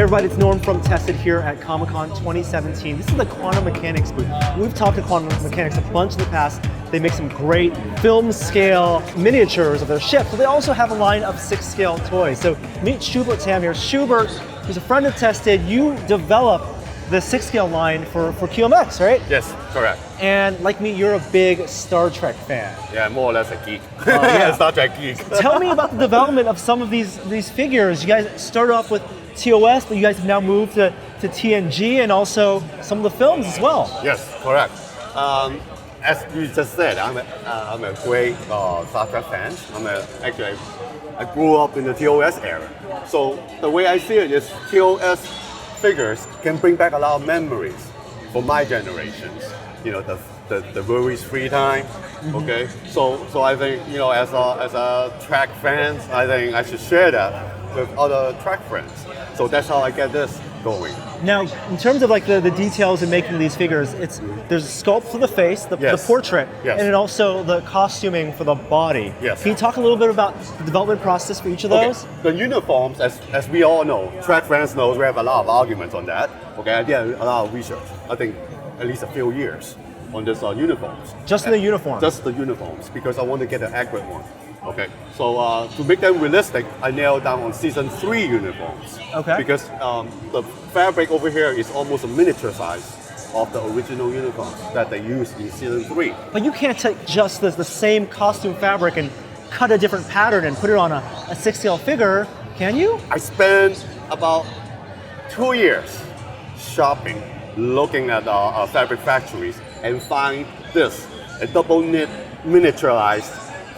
everybody, it's Norm from Tested here at Comic-Con 2017. This is the Quantum Mechanix booth. We've talked to Quantum Mechanix a bunch in the past. They make some great film scale miniatures of their ships, but they also have a line of 6-scale toys. So meet Schubert Tam here. Schubert, who's a friend of Tested, you developed the 6-scale line for QMX, right? Yes, correct. And like me, you're a big Star Trek fan. Yeah, more or less a geek. Yeah. Star Trek geek. Tell me about the development of some of these figures. You guys started off with TOS, but you guys have now moved to TNG and also some of the films as well. Yes, correct. As you just said, I'm a great Star Trek fan. Actually, I grew up in the TOS era. So the way I see it is TOS figures can bring back a lot of memories for my generations. You know, the worries free time. Okay, so I think, you know, as a track fan, I think I should share that with other track friends. So that's how I get this going. Now, in terms of like the details in making these figures, there's a sculpt for the face, the portrait, and then also the costuming for the body. Yes. Can you talk a little bit about the development process for each of those? The uniforms, as we all know, track fans know, we have a lot of arguments on that. Okay, I did a lot of research. I think at least a few years on this uniforms. Just the uniforms? Just the uniforms, because I want to get an accurate one. Okay, so to make them realistic, I nailed down on season 3 uniforms. Okay. Because the fabric over here is almost a miniature size of the original uniforms that they used in season 3. But you can't take just the same costume fabric and cut a different pattern and put it on a 6-scale figure, can you? I spent about 2 years shopping, looking at fabric factories, and find this, a double knit miniaturized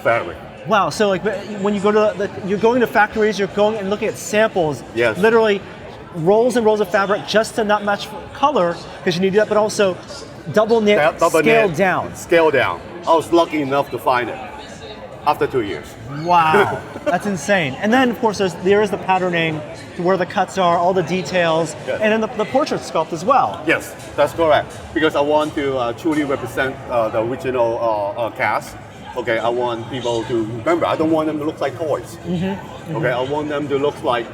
fabric. Wow, so like when you go to you're going to factories, you're going and looking at samples, yes. Literally rolls and rolls of fabric just to not match color, because you need that, but also double knit, scaled down. Scaled down. I was lucky enough to find it after 2 years. Wow, that's insane. And then of course there is the patterning, where the cuts are, all the details, yes. And then the portrait sculpt as well. Yes, that's correct. Because I want to truly represent the original cast. Okay, I want people to remember. I don't want them to look like toys. Okay, I want them to look like,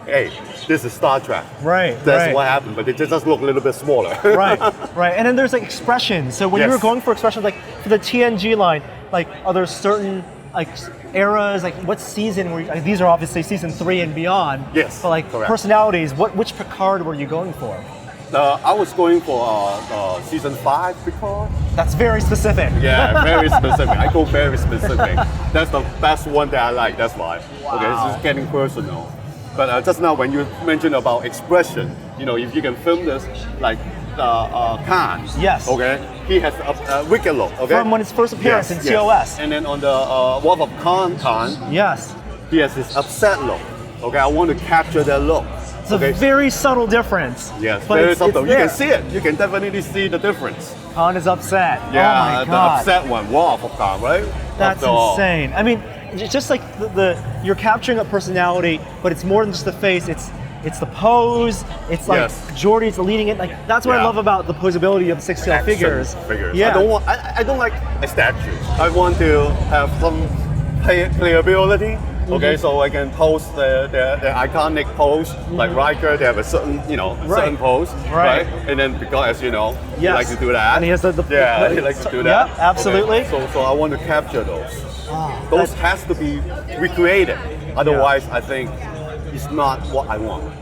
hey, this is Star Trek. Right. That's what happened, but it just look a little bit smaller. Right. And then there's like expressions. So when you were going for expressions, like for the TNG line, like are there certain like eras, like what season were you, like, these are obviously season 3 and beyond. Yes. But like correct. Personalities, which Picard were you going for? I was going for season 5 Picard. That's very specific. Yeah, very specific. I go very specific. That's the best one that I like, that's why. Wow. Okay, this is getting personal. But just now when you mentioned about expression, you know, if you can film this like Khan. Yes. Okay, he has a wicked look. Okay. From when his first appearance in TOS. And then on the Wolf of Khan, yes, he has this upset look. Okay, I want to capture that look. It's a very subtle difference. Yes, but very subtle. You there. can see it. You can definitely see the difference. Khan is upset. Yeah, oh my the God. upset one, Wolf of Khan, right? That's insane. I mean, just like you're capturing a personality, but it's more than just the face. It's the pose. It's like Geordi's leading it. Like that's what I love about the posability of 6-scale figures. Yeah. I don't like a statue. I want to have some playability. Okay, so I can pose the iconic pose, like Riker, they have a certain, certain pose, right? And then because, as you know, he likes to do that. And he has he likes to do that. Yeah, absolutely. Okay. So I want to capture those. Those has to be recreated. Otherwise, I think it's not what I want.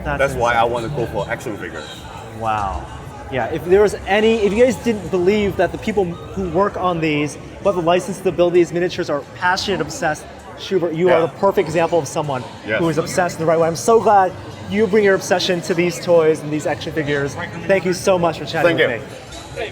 That's why I want to go for action figures. Wow. Yeah, if you guys didn't believe that the people who work on these, but the license to build these miniatures are passionate, obsessed, Schubert, you are the perfect example of someone who is obsessed in the right way. I'm so glad you bring your obsession to these toys and these action figures. Thank you so much for chatting with me.